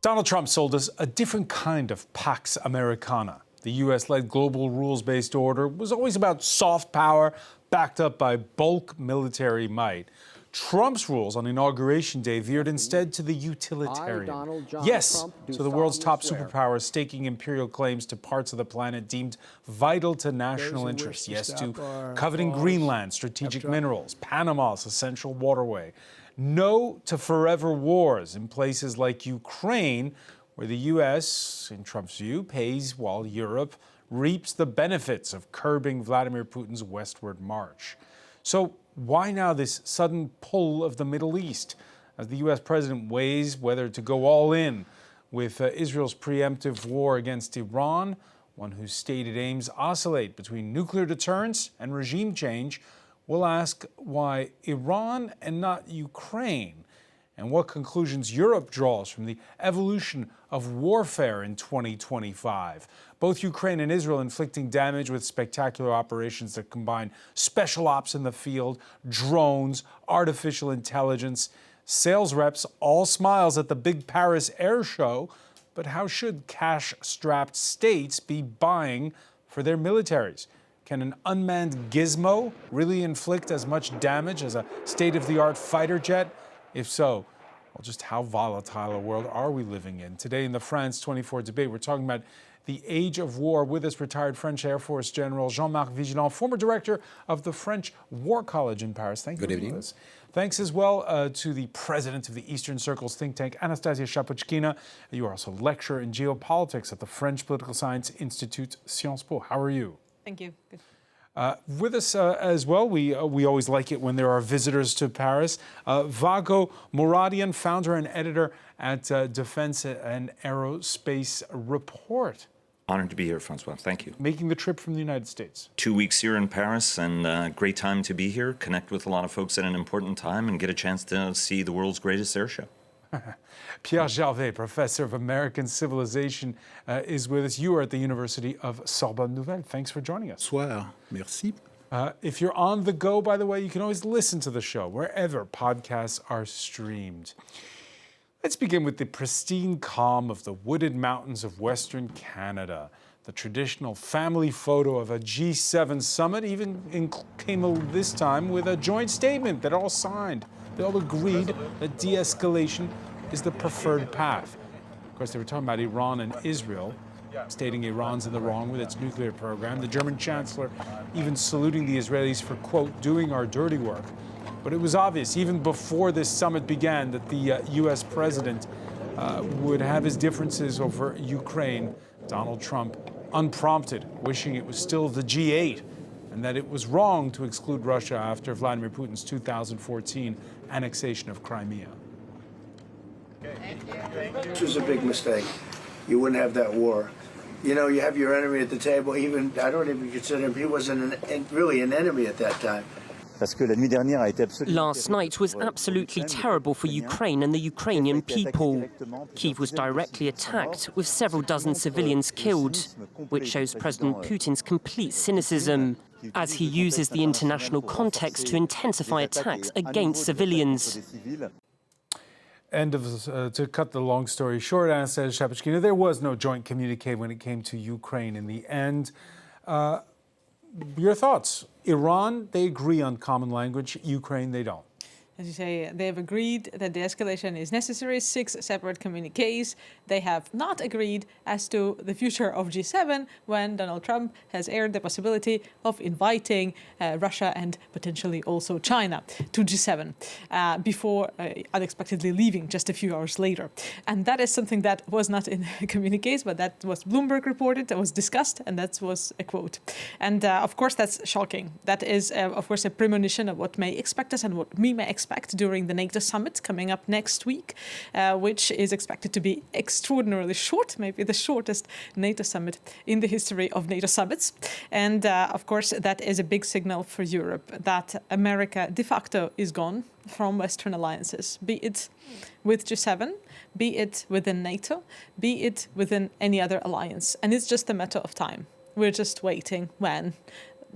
Donald Trump sold us a different kind of Pax Americana. The U.S.-led global rules-based order was always about soft power, backed up by bulk military might. Trump's rules on Inauguration Day veered instead to the utilitarian. Yes, to the world's top superpower staking imperial claims to parts of the planet deemed vital to national interests. Yes, to coveting Greenland, strategic minerals, Panama's essential waterway. No to forever wars in places like Ukraine, where the U.S., in Trump's view, pays while Europe reaps the benefits of curbing Vladimir Putin's westward march. So why now this sudden pull of the Middle East as the U.S. president weighs whether to go all in with Israel's preemptive war against Iran, one whose stated aims oscillate between nuclear deterrence and regime change? We'll ask why Iran and not Ukraine, and what conclusions Europe draws from the evolution of warfare in 2025. Both Ukraine and Israel inflicting damage with spectacular operations that combine special ops in the field, drones, artificial intelligence. Sales reps all smiles at the big Paris air show, but how should cash-strapped states be buying for their militaries? Can an unmanned gizmo really inflict as much damage as a state-of-the-art fighter jet? If so, well, just how volatile a world are we living in? Today in the France 24 debate, we're talking about the age of war. With us, retired French Air Force General Jean-Marc Vigilant, former director of the French War College in Paris. Thank you. Good evening. Thanks as well to the president of the Eastern Circle's think tank, Anastasia Shapochkina. You are also lecturer in geopolitics at the French Political Science Institute, Sciences Po. How are you? Thank you. Good. With us as well, we always like it when there are visitors to Paris. Vago Muradian, founder and editor at Defense and Aerospace Report. Honored to be here, Francois. Thank you. Making the trip from the United States. 2 weeks here in Paris, and great time to be here, connect with a lot of folks at an important time, and get a chance to see the world's greatest air show. Pierre Gervais, professor of American civilization, is with us. You are at the University of Sorbonne Nouvelle. Thanks for joining us. Bonsoir. Merci. If you're on the go, by the way, you can always listen to the show wherever podcasts are streamed. Let's begin with the pristine calm of the wooded mountains of Western Canada. The traditional family photo of a G7 summit even came this time with a joint statement that all signed. They all agreed that de-escalation is the preferred path. Of course, they were talking about Iran and Israel, stating Iran's in the wrong with its nuclear program. The German chancellor even saluting the Israelis for, quote, doing our dirty work. But it was obvious, even before this summit began, that the U.S. president would have his differences over Ukraine. Donald Trump, unprompted, wishing it was still the G8, and that it was wrong to exclude Russia after Vladimir Putin's 2014 annexation of Crimea. This was a big mistake. You wouldn't have that war. You know, you have your enemy at the table. Even I don't even consider him. He wasn't really an enemy at that time. Last night was absolutely terrible for Ukraine and the Ukrainian people. Kyiv was directly attacked, with several dozen civilians killed, which shows President Putin's complete cynicism, as he uses the international context to intensify attacks against civilians. To cut the long story short, Anastasia Shapochkina, there was no joint communique when it came to Ukraine in the end. Your thoughts? Iran, they agree on common language. Ukraine, they don't. As you say, they have agreed that the escalation is necessary, 6 separate communiques. They have not agreed as to the future of G7 when Donald Trump has aired the possibility of inviting Russia and potentially also China to G7 before unexpectedly leaving just a few hours later. And that is something that was not in the communiques, but that was Bloomberg reported, that was discussed, and that was a quote. And of course, that's shocking. That is, of course, a premonition of what may expect us and what we may expect during the NATO summit coming up next week, which is expected to be extraordinarily short, maybe the shortest NATO summit in the history of NATO summits. And of course, that is a big signal for Europe that America de facto is gone from Western alliances, be it with G7, be it within NATO, be it within any other alliance. And it's just a matter of time. We're just waiting when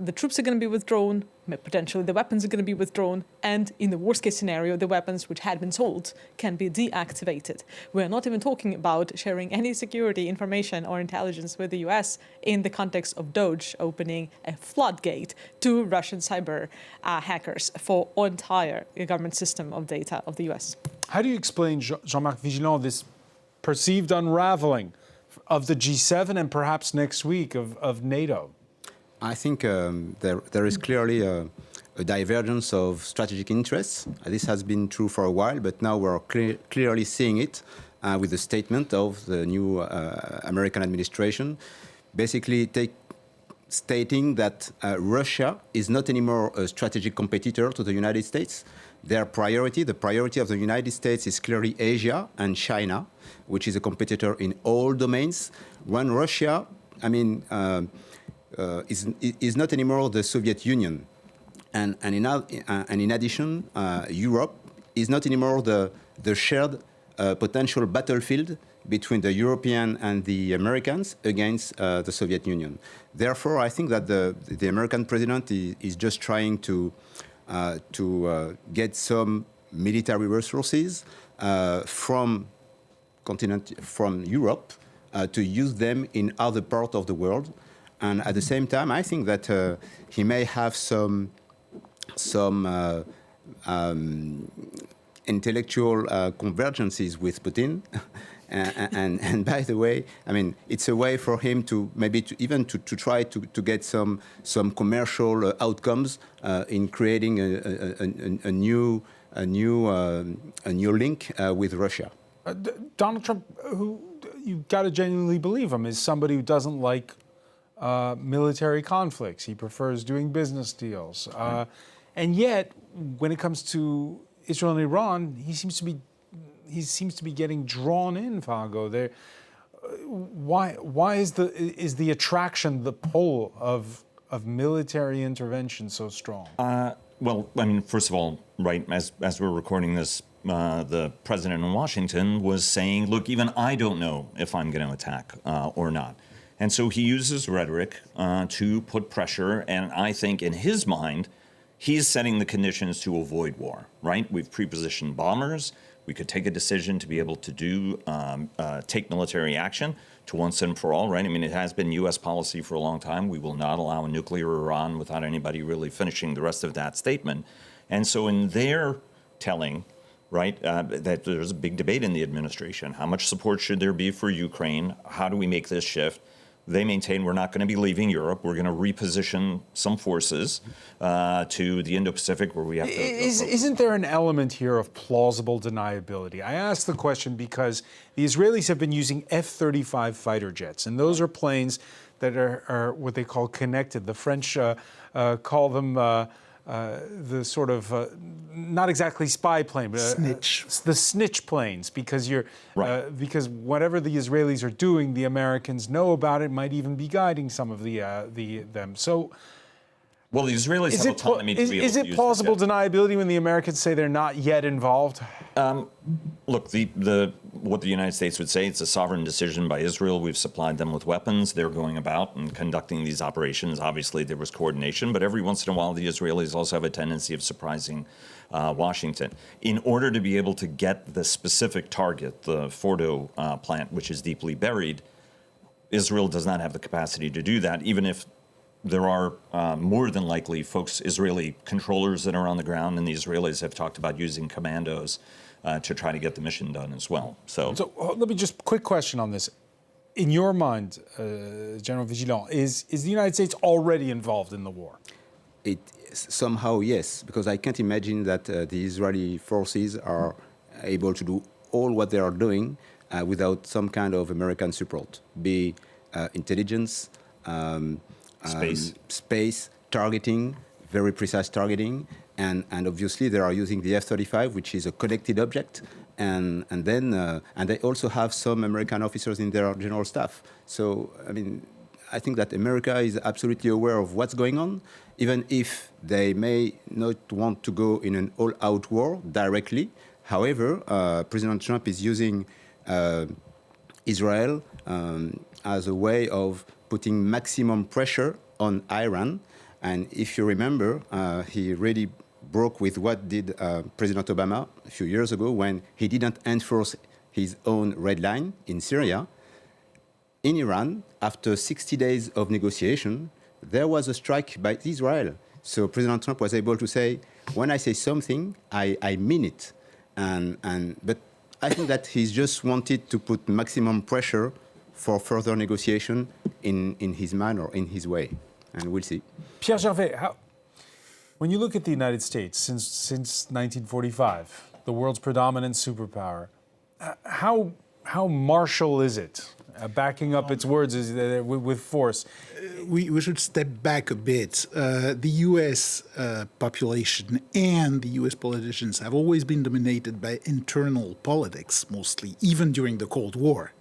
the troops are going to be withdrawn, potentially the weapons are going to be withdrawn, and in the worst case scenario, the weapons which had been sold can be deactivated. We're not even talking about sharing any security information or intelligence with the US in the context of DOGE opening a floodgate to Russian cyber hackers for entire government system of data of the US. How do you explain, Jean-Marc Vigilant, this perceived unraveling of the G7 and perhaps next week of NATO? I think there is clearly a divergence of strategic interests. This has been true for a while, but now we're clearly seeing it with the statement of the new American administration, basically stating that Russia is not anymore a strategic competitor to the United States. Their priority, the priority of the United States, is clearly Asia and China, which is a competitor in all domains. When Russia, is not anymore the Soviet Union, and in addition, Europe is not anymore the shared potential battlefield between the European and the Americans against the Soviet Union. Therefore, I think that the American president is just trying to get some military resources from Europe to use them in other parts of the world. And at the same time, I think that he may have some intellectual convergences with Putin. And by the way, it's a way for him to maybe even to try to get some commercial outcomes in creating a new link with Russia. Donald Trump, who you got to genuinely believe him, is somebody who doesn't like military conflicts. He prefers doing business deals. And yet, when it comes to Israel and Iran, he seems to be getting drawn in, Vago. Why is the attraction, the pull of military intervention so strong? Well, first of all, right, as we're recording this, the president in Washington was saying, look, even I don't know if I'm going to attack or not. And so he uses rhetoric to put pressure, and I think in his mind, he's setting the conditions to avoid war, right? We've prepositioned bombers. We could take a decision to be able to take military action to once and for all, right? It has been U.S. policy for a long time. We will not allow a nuclear Iran without anybody really finishing the rest of that statement. And so in their telling, right, that there's a big debate in the administration. How much support should there be for Ukraine? How do we make this shift? They maintain we're not going to be leaving Europe. We're going to reposition some forces to the Indo-Pacific, where we have to... Isn't there an element here of plausible deniability? I ask the question because the Israelis have been using F-35 fighter jets, and those are planes that are what they call connected. The French call them the sort of not exactly spy plane, but the snitch planes, because because whatever the Israelis are doing, the Americans know about it, might even be guiding some of them. So, well, the Israelis have autonomy to be able to use Is it plausible deniability when the Americans say they're not yet involved? Look, what the United States would say, it's a sovereign decision by Israel. We've supplied them with weapons. They're going about and conducting these operations. Obviously, there was coordination, but every once in a while, the Israelis also have a tendency of surprising Washington. In order to be able to get the specific target, the Fordo plant, which is deeply buried, Israel does not have the capacity to do that, even if there are more than likely Israeli controllers that are on the ground, and the Israelis have talked about using commandos to try to get the mission done as well. So let me just quick question on this. In your mind, General Vigilant, is the United States already involved in the war? Somehow, yes, because I can't imagine that the Israeli forces are able to do all what they are doing without some kind of American support, be intelligence, space targeting, very precise targeting, and obviously they are using the F-35, which is a connected object, and they also have some American officers in their general staff. So I think that America is absolutely aware of what's going on, even if they may not want to go in an all-out war directly. However, President Trump is using Israel as a way of putting maximum pressure on Iran And if you remember, he really broke with what did President Obama a few years ago when he didn't enforce his own red line in Syria. In Iran, after 60 days of negotiation, there was a strike by Israel. So President Trump was able to say, when I say something, I mean it. But I think that he's just wanted to put maximum pressure for further negotiation in his manner, in his way. And we'll see. Pierre Gervais, when you look at the United States since 1945, the world's predominant superpower, how martial is it? Backing up its words with force. We should step back a bit. The U.S. population and the U.S. politicians have always been dominated by internal politics, mostly, even during the Cold War.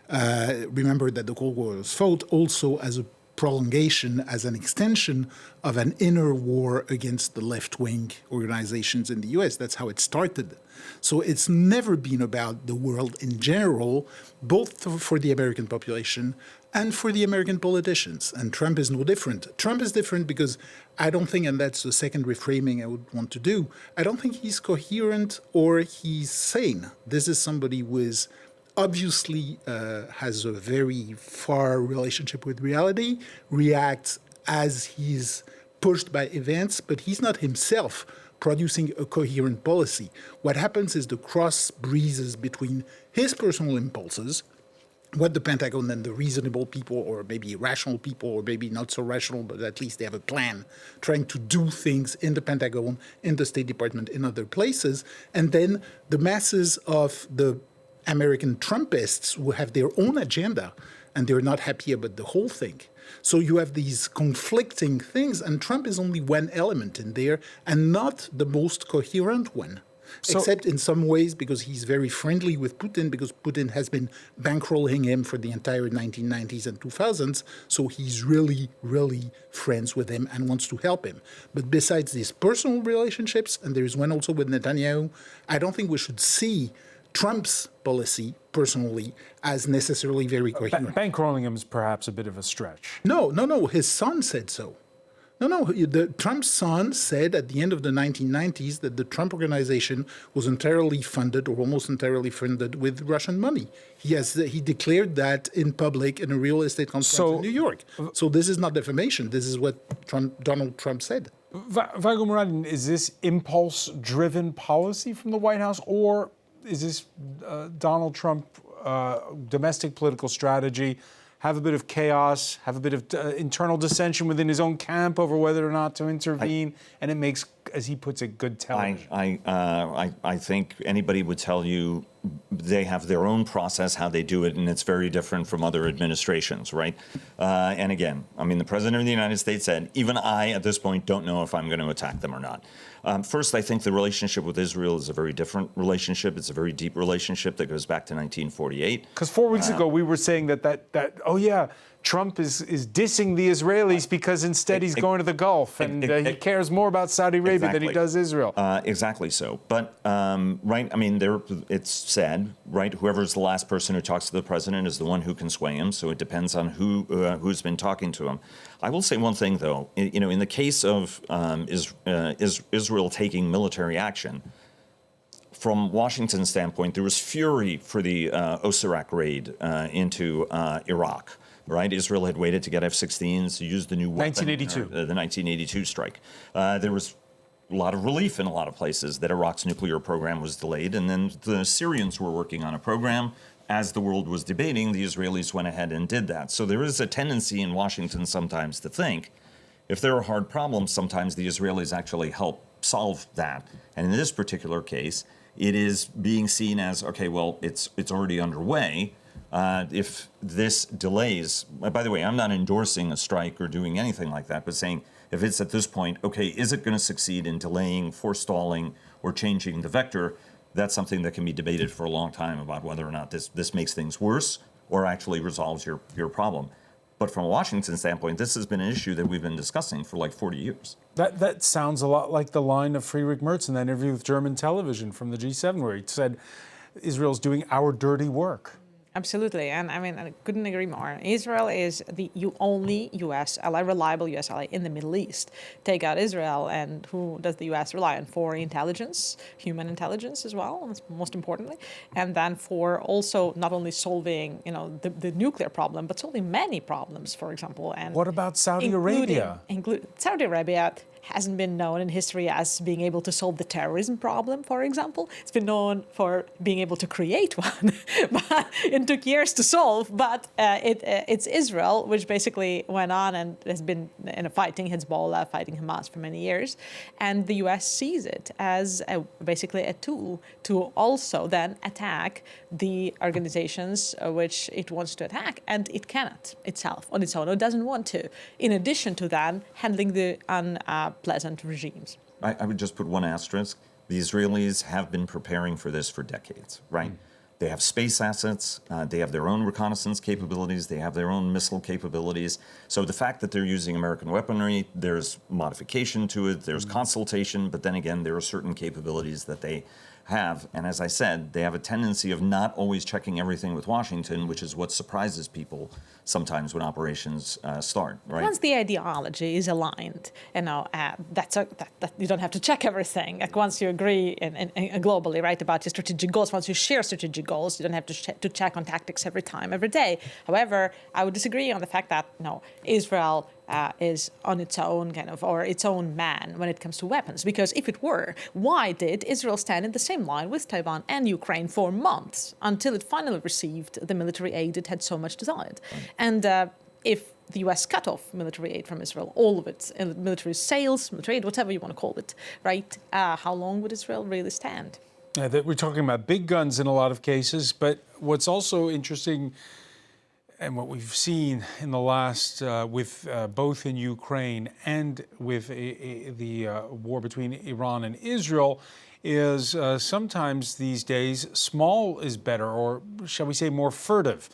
Remember that the Cold War was fought also as a prolongation, as an extension of an inner war against the left-wing organizations in the U.S. That's how it started. So it's never been about the world in general, both for the American population and for the American politicians. And Trump is no different. Trump is different because I don't think, and that's the second reframing I would want to do, I don't think he's coherent or he's sane. This is somebody who is obviously has a very far relationship with reality, reacts as he's pushed by events, but he's not himself producing a coherent policy. What happens is the cross breezes between his personal impulses, what the Pentagon and the reasonable people, or maybe rational people, or maybe not so rational, but at least they have a plan, trying to do things in the Pentagon, in the State Department, in other places, and then the masses of the American Trumpists who have their own agenda and they're not happy about the whole thing. So you have these conflicting things, and Trump is only one element in there and not the most coherent one. Except in some ways because he's very friendly with Putin, because Putin has been bankrolling him for the entire 1990s and 2000s. So he's really, really friends with him and wants to help him. But besides these personal relationships, and there is one also with Netanyahu, I don't think we should see Trump's policy, personally, as necessarily very coherent. Bankrolling him is perhaps a bit of a stretch. No. His son said so. Trump's son said at the end of the 1990s that the Trump organization was entirely funded, or almost entirely funded, with Russian money. He declared that in public in a real estate conference in New York. So this is not defamation. This is what Donald Trump said. Vago Muradin, is this impulse-driven policy from the White House, or is this Donald Trump domestic political strategy, have a bit of chaos, have a bit of internal dissension within his own camp over whether or not to intervene, and it makes, as he puts it, good television? I think anybody would tell you they have their own process, how they do it, and it's very different from other administrations, right? And again, I mean, the President of the United States said, even I, at this point, don't know if I'm going to attack them or not. First, I think the relationship with Israel is a very different relationship. It's a very deep relationship that goes back to 1948. Because 4 weeks ago, we were saying that oh yeah, Trump is dissing the Israelis because instead he's going to the Gulf, and he cares more about Saudi Arabia than he does Israel. Exactly so. But, right, I mean, it's said, right, whoever's the last person who talks to the president is the one who can sway him, so it depends on who's been talking to him. I will say one thing, though. In the case of Israel taking military action, from Washington's standpoint, there was fury for the Osirak raid into Iraq. Right, Israel had waited to get F-16s, to use the new weapon. 1982. The 1982 strike. There was a lot of relief in a lot of places that Iraq's nuclear program was delayed, and then the Syrians were working on a program. As the world was debating, the Israelis went ahead and did that. So there is a tendency in Washington sometimes to think, if there are hard problems, sometimes the Israelis actually help solve that. And in this particular case, it is being seen as, okay, well, it's already underway. If this delays, by the way, I'm not endorsing a strike or doing anything like that, but saying if it's at this point, okay, is it going to succeed in delaying, forestalling, or changing the vector? That's something that can be debated for a long time about whether or not this makes things worse or actually resolves your problem. But from a Washington standpoint, this has been an issue that we've been discussing for like 40 years. That sounds a lot like the line of Friedrich Merz in that interview with German television from the G7, where he said, Israel's doing our dirty work. Absolutely, and I mean, I couldn't agree more. Israel is the only U.S. ally, reliable U.S. ally in the Middle East. Take out Israel, and who does the U.S. rely on? For intelligence, human intelligence as well, most importantly, and then for also not only solving, the nuclear problem, but solving many problems, for example. And what about Saudi Arabia? Saudi Arabia hasn't been known in history as being able to solve the terrorism problem, for example. It's been known for being able to create one, but it took years to solve. But it's Israel, which basically went on and has been fighting Hezbollah, fighting Hamas for many years. And the U.S. sees it as basically a tool to also then attack the organizations which it wants to attack. And it cannot itself on its own. It doesn't want to. In addition to that, handling the unpleasant regimes. I would just put one asterisk. The Israelis have been preparing for this for decades, right? They have space assets. They have their own reconnaissance capabilities. They have their own missile capabilities. So the fact that they're using American weaponry, there's modification to it, there's consultation, but then again, there are certain capabilities that they have. And as I said, they have a tendency of not always checking everything with Washington, which is what surprises people sometimes when operations start, right? Once the ideology is aligned, that you don't have to check everything. Like once you agree globally, right, about your strategic goals, once you share strategic goals, you don't have to check on tactics every day. However, I would disagree on the fact that Israel is on its own or its own man when it comes to weapons. Because if it were, why did Israel stand in the same line with Taiwan and Ukraine for months until it finally received the military aid it had so much desired? Right. And if the U.S. cut off military aid from Israel, all of its military sales, military aid, whatever you want to call it, right? How long would Israel really stand? We're talking about big guns in a lot of cases, but what's also interesting, and what we've seen in the last, with both in Ukraine and with the war between Iran and Israel, is sometimes these days small is better, or shall we say more furtive.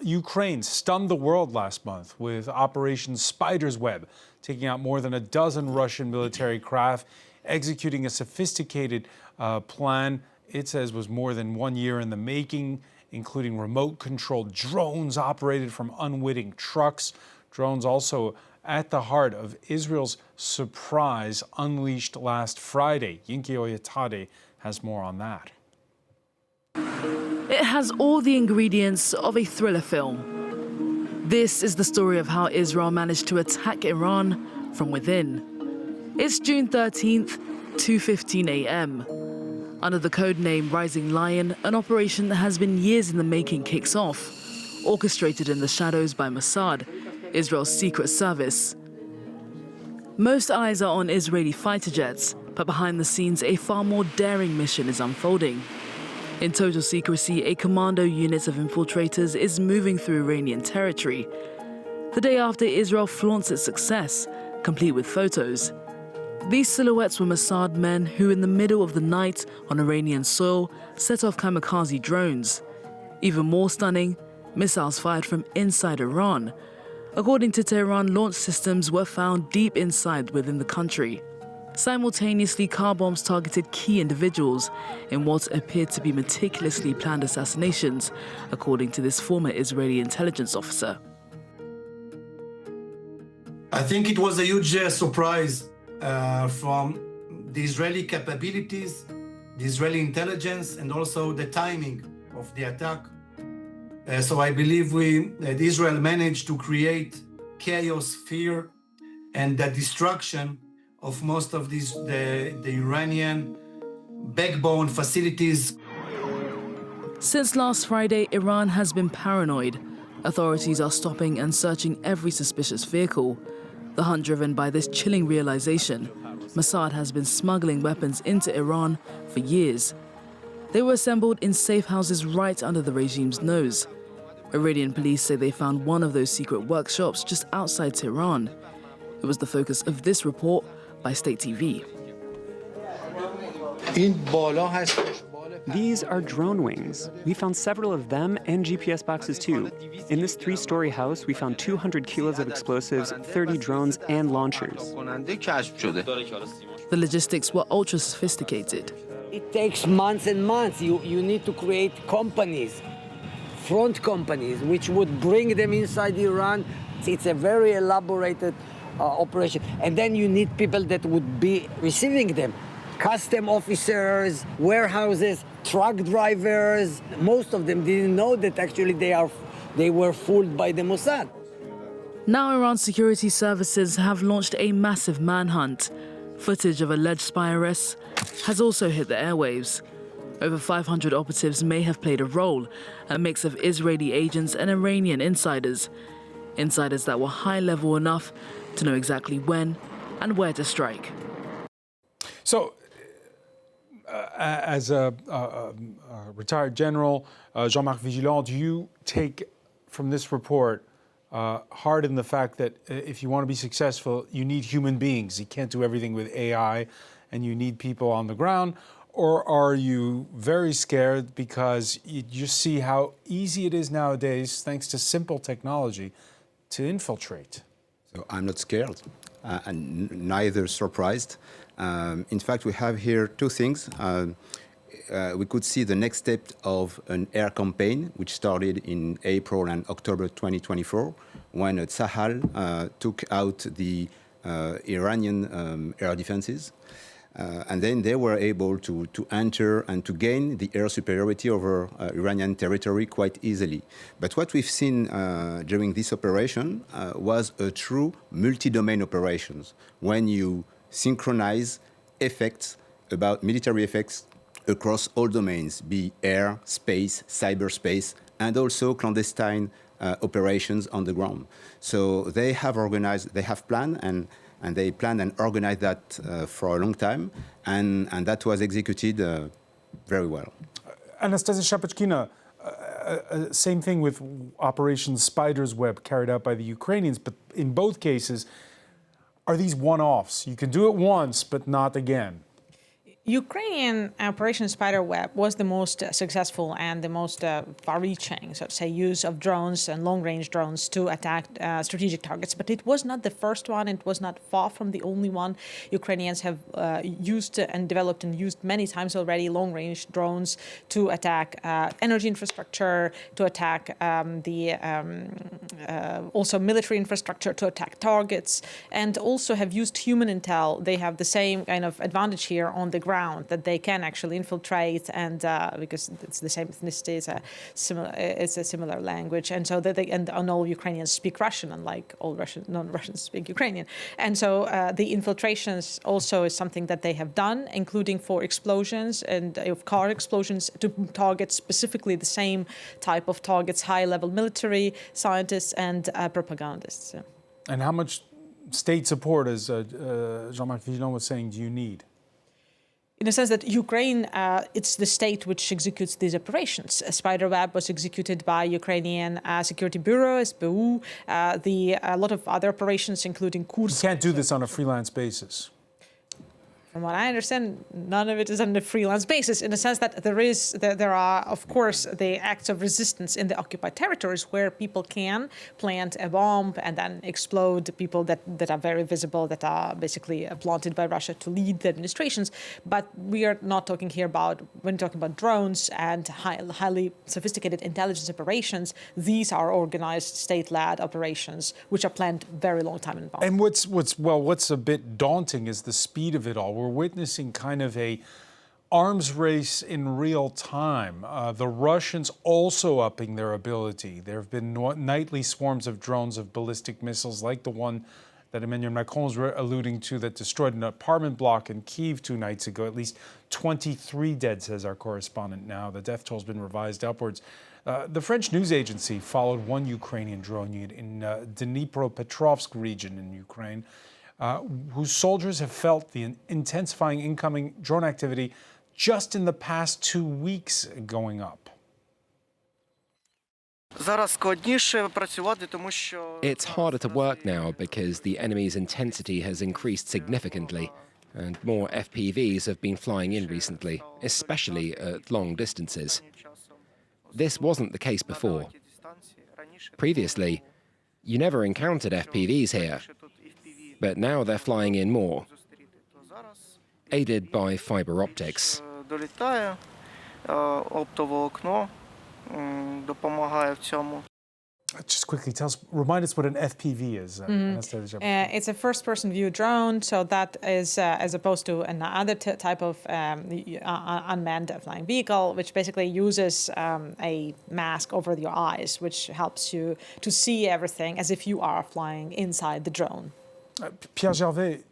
Ukraine stunned the world last month with Operation Spider's Web, taking out more than a dozen Russian military craft, executing a sophisticated plan it says was more than 1 year in the making, including remote-controlled drones operated from unwitting trucks. Drones also at the heart of Israel's surprise unleashed last Friday. Yinki Oyatade has more on that. It has all the ingredients of a thriller film. This is the story of how Israel managed to attack Iran from within. It's June 13th, 2:15 a.m. Under the code name Rising Lion, an operation that has been years in the making kicks off, orchestrated in the shadows by Mossad, Israel's secret service. Most eyes are on Israeli fighter jets, but behind the scenes, a far more daring mission is unfolding. In total secrecy, a commando unit of infiltrators is moving through Iranian territory. The day after Israel flaunts its success, complete with photos. These silhouettes were Mossad men who, in the middle of the night on Iranian soil, set off kamikaze drones. Even more stunning, missiles fired from inside Iran. According to Tehran, launch systems were found deep inside within the country. Simultaneously, car bombs targeted key individuals in what appeared to be meticulously planned assassinations, according to this former Israeli intelligence officer. I think it was a huge surprise from the Israeli capabilities, the Israeli intelligence, and also the timing of the attack. So I believe that Israel managed to create chaos, fear, and the destruction of most of the Iranian backbone facilities. Since last Friday, Iran has been paranoid. Authorities are stopping and searching every suspicious vehicle. The hunt driven by this chilling realization, Mossad has been smuggling weapons into Iran for years. They were assembled in safe houses right under the regime's nose. Iranian police say they found one of those secret workshops just outside Tehran. It was the focus of this report by State TV. These are drone wings. We found several of them and GPS boxes too. In this 3-story house, we found 200 kilos of explosives, 30 drones, and launchers. The logistics were ultra sophisticated. It takes months and months. You need to create companies front companies, which would bring them inside Iran. It's a very elaborated operation. And then you need people that would be receiving them. Custom officers, warehouses, truck drivers. Most of them didn't know that actually they were fooled by the Mossad. Now Iran's security services have launched a massive manhunt. Footage of alleged spy arrests has also hit the airwaves. Over 500 operatives may have played a role, a mix of Israeli agents and Iranian insiders. Insiders that were high-level enough to know exactly when and where to strike. So, as a retired general, Jean-Marc Vigilant, do you take from this report heart in the fact that if you want to be successful, you need human beings? You can't do everything with AI, and you need people on the ground? Or are you very scared because you just see how easy it is nowadays, thanks to simple technology, to infiltrate? So I'm not scared, and neither surprised. In fact, we have here two things. We could see the next step of an air campaign, which started in April and October 2024, when Tzahal took out the Iranian air defenses. And then they were able to enter and to gain the air superiority over Iranian territory quite easily. But what we've seen during this operation was a true multi-domain operations, when you synchronize effects about military effects across all domains, be air, space, cyberspace, and also clandestine operations on the ground. So they have organized, they have planned, and they planned and organized that for a long time, and that was executed very well. Anastasia Shapachkina, same thing with Operation Spider's Web carried out by the Ukrainians, but in both cases, are these one-offs? You can do it once, but not again. Ukrainian Operation Spiderweb was the most successful and the most far-reaching, so to say, use of drones and long-range drones to attack strategic targets. But it was not the first one. It was not far from the only one. Ukrainians have used and developed and used many times already long-range drones to attack energy infrastructure, to attack also military infrastructure, to attack targets, and also have used human intel. They have the same kind of advantage here on the ground, that they can actually infiltrate, and because it's the same ethnicity, it's a similar language, and so that and all Ukrainians speak Russian, unlike all non-Russians speak Ukrainian, and so the infiltrations also is something that they have done, including for explosions and of car explosions to target specifically the same type of targets: high-level military, scientists, and propagandists. And how much state support, as Jean-Marc Vigilant was saying, do you need? In the sense that Ukraine, it's the state which executes these operations. Spiderweb was executed by Ukrainian Security Bureau, SBU. A lot of other operations, including Kursk. You can't do this on a freelance basis. From what I understand, none of it is on a freelance basis, in the sense that there are, of course, the acts of resistance in the occupied territories where people can plant a bomb and then explode people that are very visible, that are basically planted by Russia to lead the administrations. But we are not talking here about, when talking about drones and highly sophisticated intelligence operations, these are organized state-led operations which are planned very long time in advance. And what's a bit daunting is the speed of it all. We're witnessing kind of a arms race in real time. The Russians also upping their ability. There have been nightly swarms of drones of ballistic missiles like the one that Emmanuel Macron was alluding to that destroyed an apartment block in Kyiv 2 nights ago. At least 23 dead, says our correspondent now. The death toll has been revised upwards. The French news agency followed one Ukrainian drone unit in Dnipropetrovsk region in Ukraine, whose soldiers have felt the intensifying incoming drone activity just in the past 2 weeks going up. It's harder to work now because the enemy's intensity has increased significantly, and more FPVs have been flying in recently, especially at long distances. This wasn't the case before. Previously, you never encountered FPVs here, but now they're flying in more, aided by fiber optics. в цьому. Just quickly, remind us what an FPV is. It's a first-person view drone, so that is as opposed to another type of unmanned flying vehicle, which basically uses a mask over your eyes, which helps you to see everything as if you are flying inside the drone. Pierre Gervais,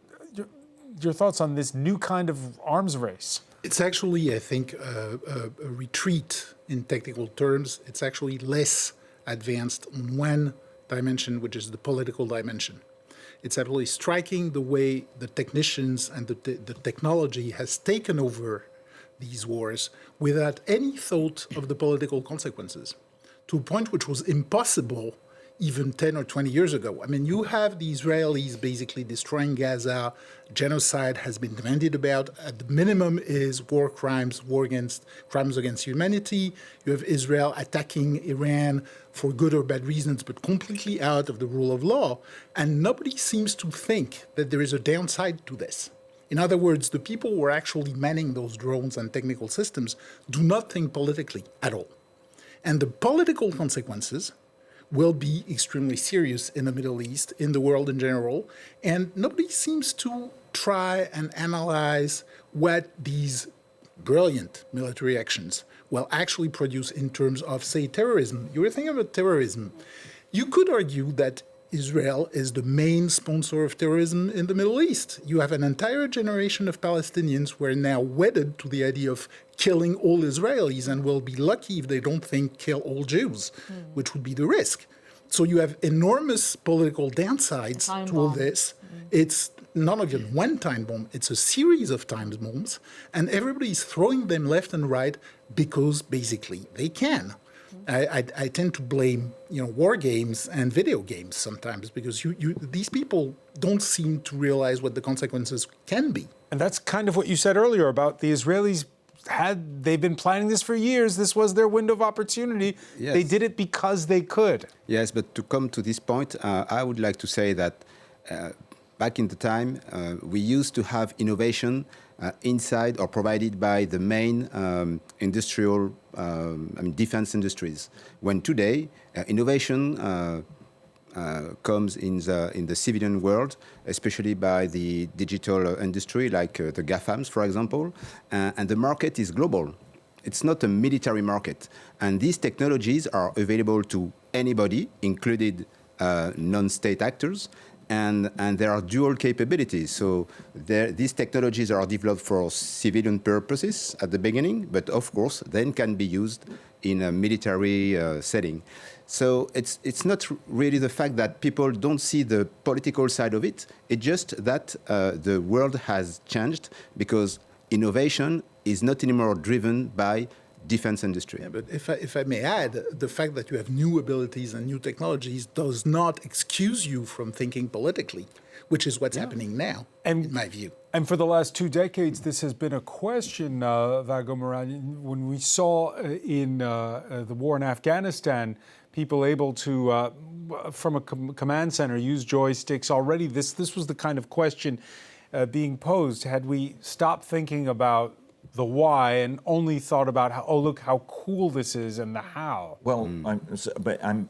your thoughts on this new kind of arms race? It's actually, I think, a retreat in technical terms. It's actually less advanced on one dimension, which is the political dimension. It's absolutely striking the way the technicians and the technology has taken over these wars without any thought of the political consequences, to a point which was impossible even 10 or 20 years ago. I mean, you have the Israelis basically destroying Gaza. Genocide has been demanded about. At the minimum is war crimes, crimes against humanity. You have Israel attacking Iran for good or bad reasons, but completely out of the rule of law. And nobody seems to think that there is a downside to this. In other words, the people who are actually manning those drones and technical systems do not think politically at all. And the political consequences will be extremely serious in the Middle East, in the world in general, and nobody seems to try and analyze what these brilliant military actions will actually produce in terms of, say, terrorism. You were thinking about terrorism. You could argue that Israel is the main sponsor of terrorism in the Middle East. You have an entire generation of Palestinians who are now wedded to the idea of killing all Israelis and will be lucky if they don't think kill all Jews, which would be the risk. So you have enormous political downsides to all this. It's not even one time bomb, it's a series of time bombs, and everybody's throwing them left and right because basically they can. I tend to blame, war games and video games sometimes because these people don't seem to realize what the consequences can be. And that's kind of what you said earlier about the Israelis. They've been planning this for years. This was their window of opportunity. Yes. They did it because they could. Yes, but to come to this point, I would like to say that back in the time, we used to have innovation inside or provided by the main industrial, defense industries. When today, innovation comes in the civilian world, especially by the digital industry, like the GAFAMs, for example, and the market is global. It's not a military market. And these technologies are available to anybody, including non-state actors, and there are dual capabilities. So these technologies are developed for civilian purposes at the beginning, but of course then can be used in a military setting. So it's not really the fact that people don't see the political side of it. It's just that the world has changed because innovation is not anymore driven by defense industry. Yeah, but if I may add, the fact that you have new abilities and new technologies does not excuse you from thinking politically, which is what's happening now, in my view. And for the last 2 decades, this has been a question, Vago Moran. When we saw in the war in Afghanistan, people able to, from a command center, use joysticks already, this was the kind of question being posed. Had we stopped thinking about the why and only thought about how, oh, look how cool this is and the how. Well, I'm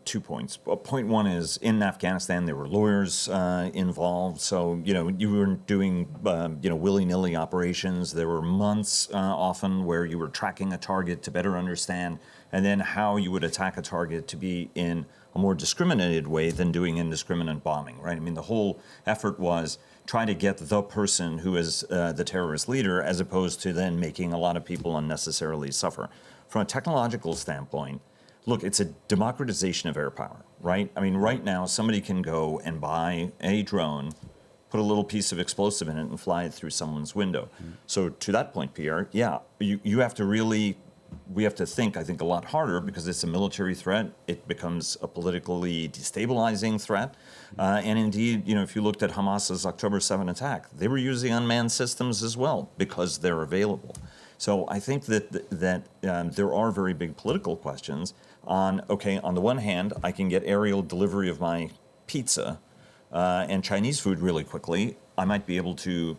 2 points. Point one is in Afghanistan there were lawyers involved, so you weren't doing willy-nilly operations. There were months often where you were tracking a target to better understand, and then how you would attack a target to be in a more discriminated way than doing indiscriminate bombing. Right? I mean, the whole effort was try to get the person who is the terrorist leader, as opposed to then making a lot of people unnecessarily suffer. From a technological standpoint, look, it's a democratization of air power, right? I mean, right now, somebody can go and buy a drone, put a little piece of explosive in it, and fly it through someone's window. So to that point, Pierre, you have to really, we have to think, I think, a lot harder because it's a military threat. It becomes a politically destabilizing threat. And indeed, if you looked at Hamas's October 7 attack, they were using unmanned systems as well because they're available. So I think that there are very big political questions on the one hand, I can get aerial delivery of my pizza and Chinese food really quickly. I might be able to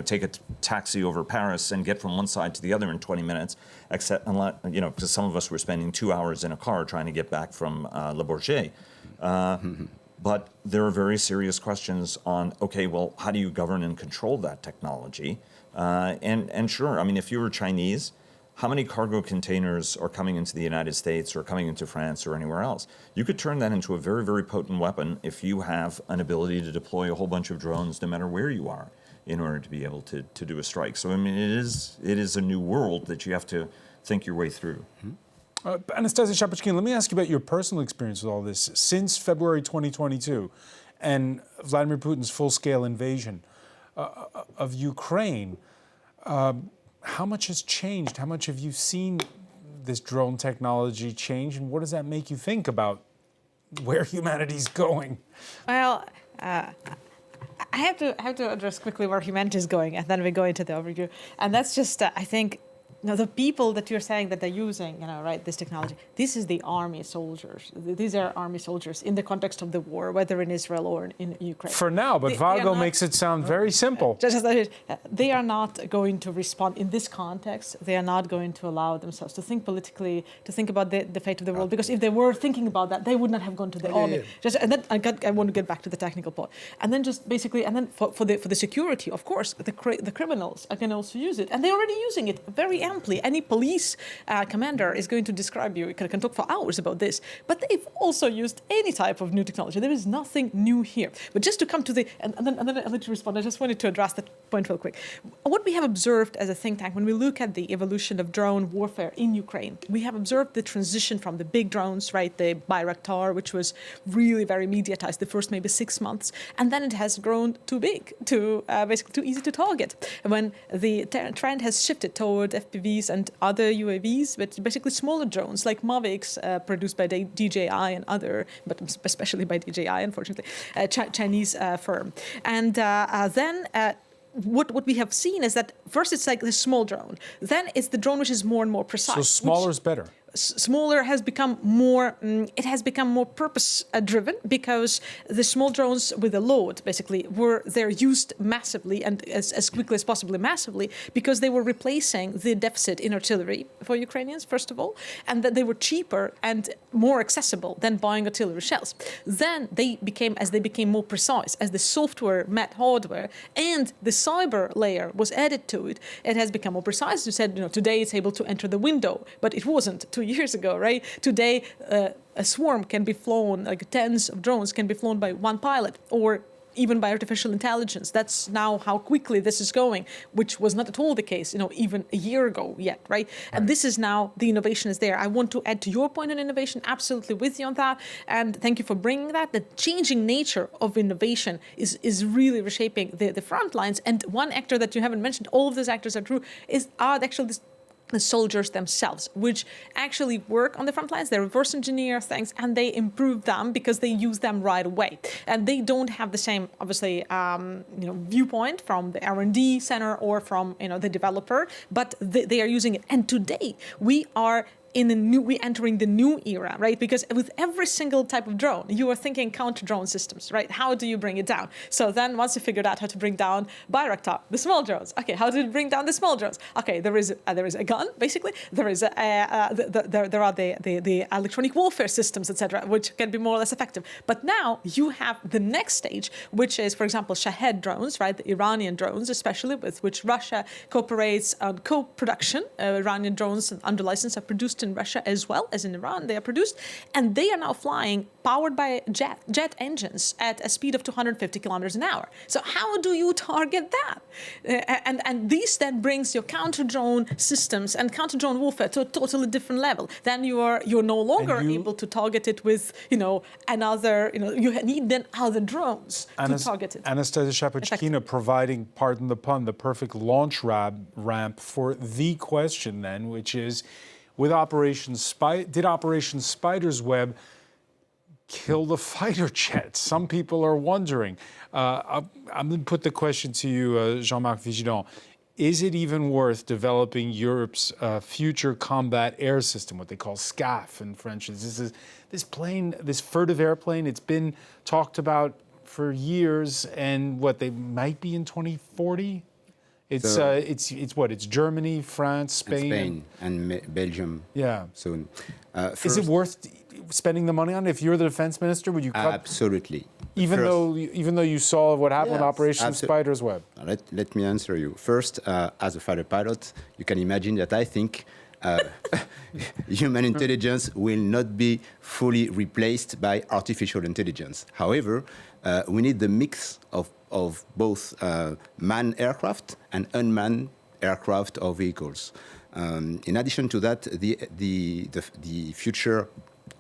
take a taxi over Paris and get from one side to the other in 20 minutes, except, because some of us were spending 2 hours in a car trying to get back from Le Bourget. But there are very serious questions on, okay, well, how do you govern and control that technology? And sure, I mean, if you were Chinese, how many cargo containers are coming into the United States or coming into France or anywhere else? You could turn that into a very, very potent weapon if you have an ability to deploy a whole bunch of drones no matter where you are in order to be able to do a strike. So, I mean, it is a new world that you have to think your way through. Anastasia Shapachkin, let me ask you about your personal experience with all this. Since February 2022 and Vladimir Putin's full-scale invasion of Ukraine, how much has changed? How much have you seen this drone technology change? And what does that make you think about where humanity's going? Well, I have to address quickly where humanity is going, and then we go into the overview. And that's just, I think, the people that you're saying that they're using, this technology, this is the army soldiers. These are army soldiers in the context of the war, whether in Israel or in Ukraine. For now, but Vago makes it sound very simple. They are not going to respond in this context. They are not going to allow themselves to think politically, to think about the fate of the world, because if they were thinking about that, they would not have gone to the army. And then I want to get back to the technical part. And then just basically, and then for the security, of course, the criminals can also use it. And they're already using it very amply. Any police commander is going to describe you, can talk for hours about this, but they've also used any type of new technology. There is nothing new here. But just to come to and then I'll let you respond. I just wanted to address that point real quick. What we have observed as a think tank, when we look at the evolution of drone warfare in Ukraine, we have observed the transition from the big drones, right, the Bayraktar, which was really very mediatized the first maybe 6 months, and then it has grown too big, basically too easy to target. And when the trend has shifted toward FPVs and other UAVs, but basically smaller drones like Mavics produced by DJI and other, but especially by DJI, unfortunately, Chinese firm. And then what we have seen is that first it's like the small drone, then it's the drone which is more and more precise. So smaller is better. Smaller has become more, it has become more purpose-driven because the small drones with a load, basically, they're used massively and as quickly as possibly massively because they were replacing the deficit in artillery for Ukrainians, first of all, and that they were cheaper and more accessible than buying artillery shells. Then they became more precise, as the software met hardware and the cyber layer was added to it, it has become more precise. You said, today it's able to enter the window, but it wasn't 2 years ago, right? Today, a swarm can be flown, like tens of drones can be flown by one pilot or even by artificial intelligence. That's now how quickly this is going, which was not at all the case, even a year ago yet, right? And this is now, the innovation is there. I want to add to your point on innovation, absolutely with you on that. And thank you for bringing that. The changing nature of innovation is really reshaping the front lines. And one actor that you haven't mentioned, all of these actors are true, are actually the soldiers themselves, which actually work on the front lines. They reverse engineer things and they improve them because they use them right away. And they don't have the same, obviously, viewpoint from the R&D center or from the developer, but they are using it. And today we are entering the new era, right? Because with every single type of drone, you are thinking counter-drone systems, right? How do you bring it down? So then once you figured out how to bring down Bayraktar, the small drones, okay, how do you bring down the small drones? Okay, there is a gun, basically. There is there are the electronic warfare systems, etc., which can be more or less effective. But now you have the next stage, which is, for example, Shahed drones, right? The Iranian drones, especially with which Russia cooperates on co-production. Iranian drones under license are produced in Russia as well as in Iran. They are produced, and they are now flying powered by jet engines at a speed of 250 kilometers an hour. So how do you target that? And this then brings your counter-drone systems and counter-drone warfare to a totally different level. Then you're no longer able to target it with another. You need then other drones to target it. Anastasia Shapachkina providing, pardon the pun, the perfect launch ramp for the question then, which is, did Operation Spider's Web kill the fighter jets? Some people are wondering. I'm going to put the question to you, Jean-Marc Vigilon. Is it even worth developing Europe's future combat air system, what they call SCAF in French? This furtive airplane, it's been talked about for years, and they might be in 2040? It's it's what? It's Germany, France, Spain, and Belgium. Yeah. Soon. Is it worth spending the money on? If you're the defense minister, would you cut? Absolutely. Even though you saw what happened with Operation Spider's Web. Let me answer you. First, as a fighter pilot, you can imagine that I think human intelligence will not be fully replaced by artificial intelligence. However, we need the mix of both manned aircraft and unmanned aircraft or vehicles. In addition to that, the future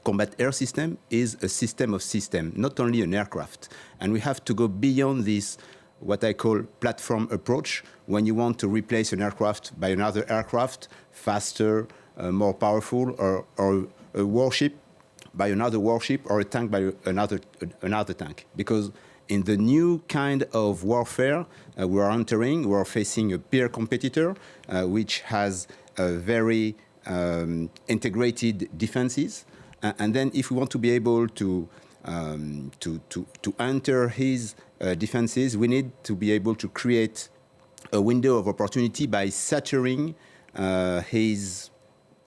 combat air system is a system of systems, not only an aircraft. And we have to go beyond this, what I call platform approach, when you want to replace an aircraft by another aircraft, faster, more powerful, or a warship by another warship, or a tank by another tank. Because in the new kind of warfare we are entering, we are facing a peer competitor which has a very integrated defenses. And then if we want to be able to enter his defenses, we need to be able to create a window of opportunity by saturating his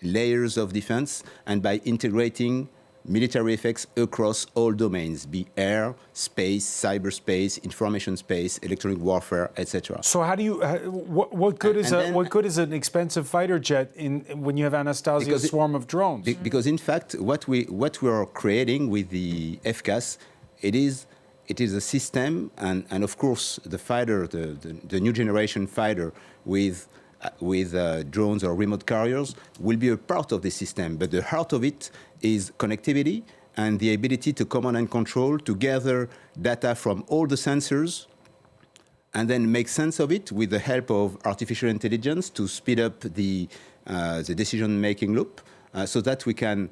layers of defense and by integrating military effects across all domains, be air, space, cyberspace, information space, electronic warfare, etc. So how do you? What good is an expensive fighter jet when you have Anastasia's swarm of drones? Because in fact, what we are creating with the FCAS, it is a system, and of course the fighter, the new generation fighter with drones or remote carriers will be a part of the system, but the heart of it is connectivity and the ability to command and control, to gather data from all the sensors and then make sense of it with the help of artificial intelligence to speed up the decision-making loop so that we can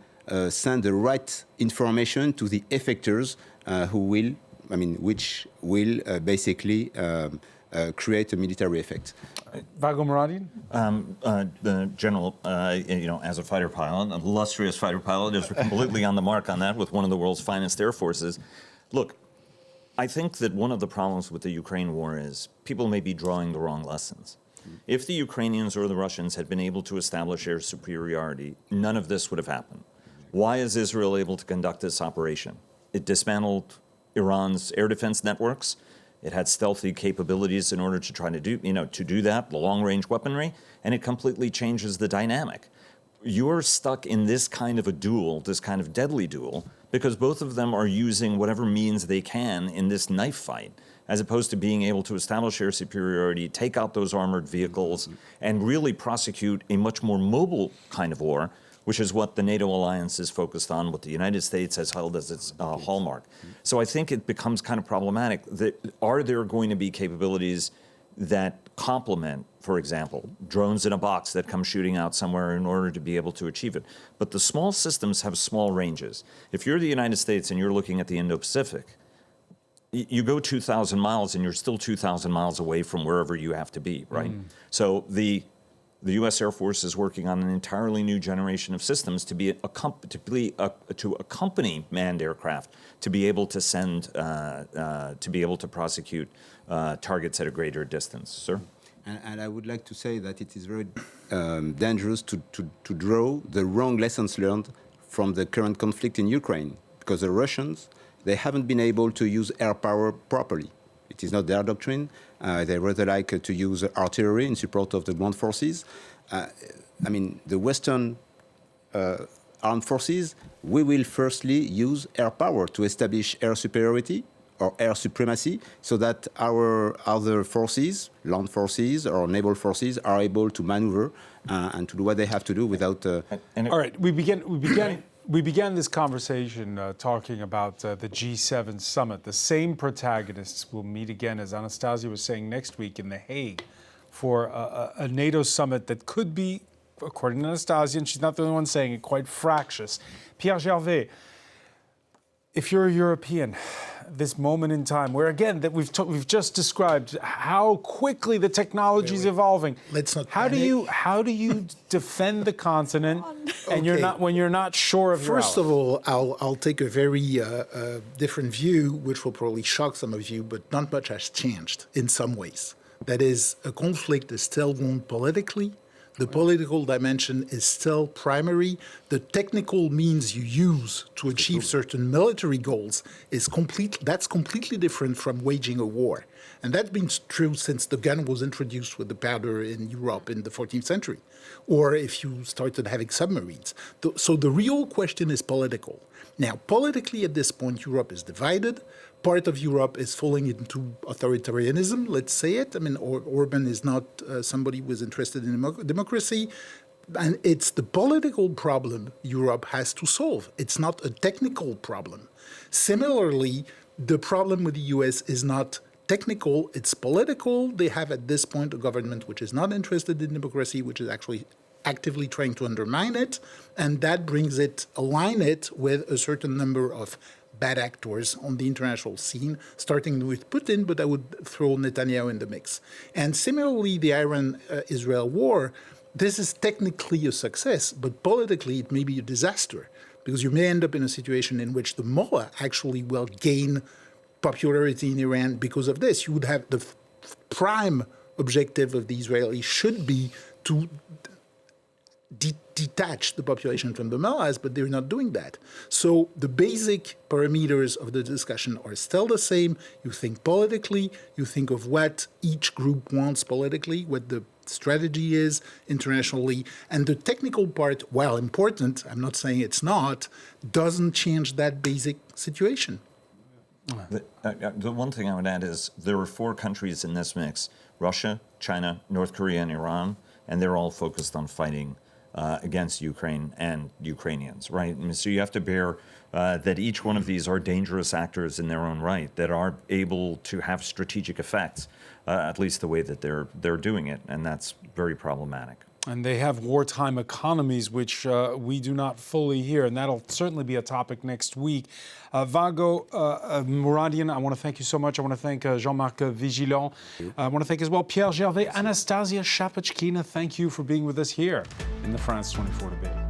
send the right information to the effectors which will basically create a military effect. Vago Muradin? The general, as a fighter pilot, an illustrious fighter pilot, is completely on the mark on that with one of the world's finest air forces. Look, I think that one of the problems with the Ukraine war is people may be drawing the wrong lessons. If the Ukrainians or the Russians had been able to establish air superiority, none of this would have happened. Why is Israel able to conduct this operation? It dismantled Iran's air defense networks. It had stealthy capabilities in order to try to do that, the long-range weaponry, and it completely changes the dynamic. You're stuck in this kind of a duel, this kind of deadly duel, because both of them are using whatever means they can in this knife fight, as opposed to being able to establish air superiority, take out those armored vehicles, and really prosecute a much more mobile kind of war, which is what the NATO alliance is focused on, what the United States has held as its hallmark. So I think it becomes kind of problematic. Are there going to be capabilities that complement, for example, drones in a box that come shooting out somewhere in order to be able to achieve it? But the small systems have small ranges. If you're the United States and you're looking at the Indo-Pacific, you go 2,000 miles and you're still 2,000 miles away from wherever you have to be, right? So the U.S. Air Force is working on an entirely new generation of systems to accompany manned aircraft, to be able to send, to be able to prosecute targets at a greater distance. Sir? And I would like to say that it is very dangerous to draw the wrong lessons learned from the current conflict in Ukraine, because the Russians, they haven't been able to use air power properly. It is not their doctrine. They rather like to use artillery in support of the ground forces. The Western armed forces, we will firstly use air power to establish air superiority or air supremacy so that our other forces, land forces or naval forces, are able to maneuver and to do what they have to do without... All right, we began this conversation talking about the G7 summit. The same protagonists will meet again, as Anastasia was saying, next week in The Hague for a NATO summit that could be, according to Anastasia, and she's not the only one saying it, quite fractious. Pierre Gervais, if you're a European, this moment in time where, again, that we've just described how quickly the technology is evolving. Let's not how do you defend the continent and when you're not sure of your First of all, I'll take a very different view, which will probably shock some of you, but not much has changed in some ways. That is, a conflict is still won politically. The political dimension is still primary. The technical means you use to achieve certain military goals that's completely different from waging a war. And that's been true since the gun was introduced with the powder in Europe in the 14th century, or if you started having submarines. So the real question is political. Now, politically at this point, Europe is divided. Part of Europe is falling into authoritarianism, let's say it. I mean, Orban is not somebody who is interested in democracy. And it's the political problem Europe has to solve. It's not a technical problem. Similarly, the problem with the US is not technical, it's political. They have at this point a government which is not interested in democracy, which is actually actively trying to undermine it. And that brings it, align it with a certain number of bad actors on the international scene, starting with Putin, but I would throw Netanyahu in the mix. And similarly, the Iran-Israel war, this is technically a success, but politically it may be a disaster, because you may end up in a situation in which the mullah actually will gain popularity in Iran because of this. You would have the prime objective of the Israelis should be to detach the population from the mullahs, but they're not doing that. So the basic parameters of the discussion are still the same. You think politically, you think of what each group wants politically, what the strategy is internationally, and the technical part, while important, I'm not saying it's not, doesn't change that basic situation. The one thing I would add is there are 4 countries in this mix: Russia, China, North Korea, and Iran, and they're all focused on fighting against Ukraine and Ukrainians, right? And so you have to bear that each one of these are dangerous actors in their own right that are able to have strategic effects, at least the way that they're doing it, and that's very problematic. And they have wartime economies, which we do not fully hear, and that'll certainly be a topic next week. Vago Mouradian, I want to thank you so much. I want to thank Jean-Marc Vigilant. I want to thank as well Pierre Gervais, Anastasia Shapachkina. Thank you for being with us here in the France 24 debate.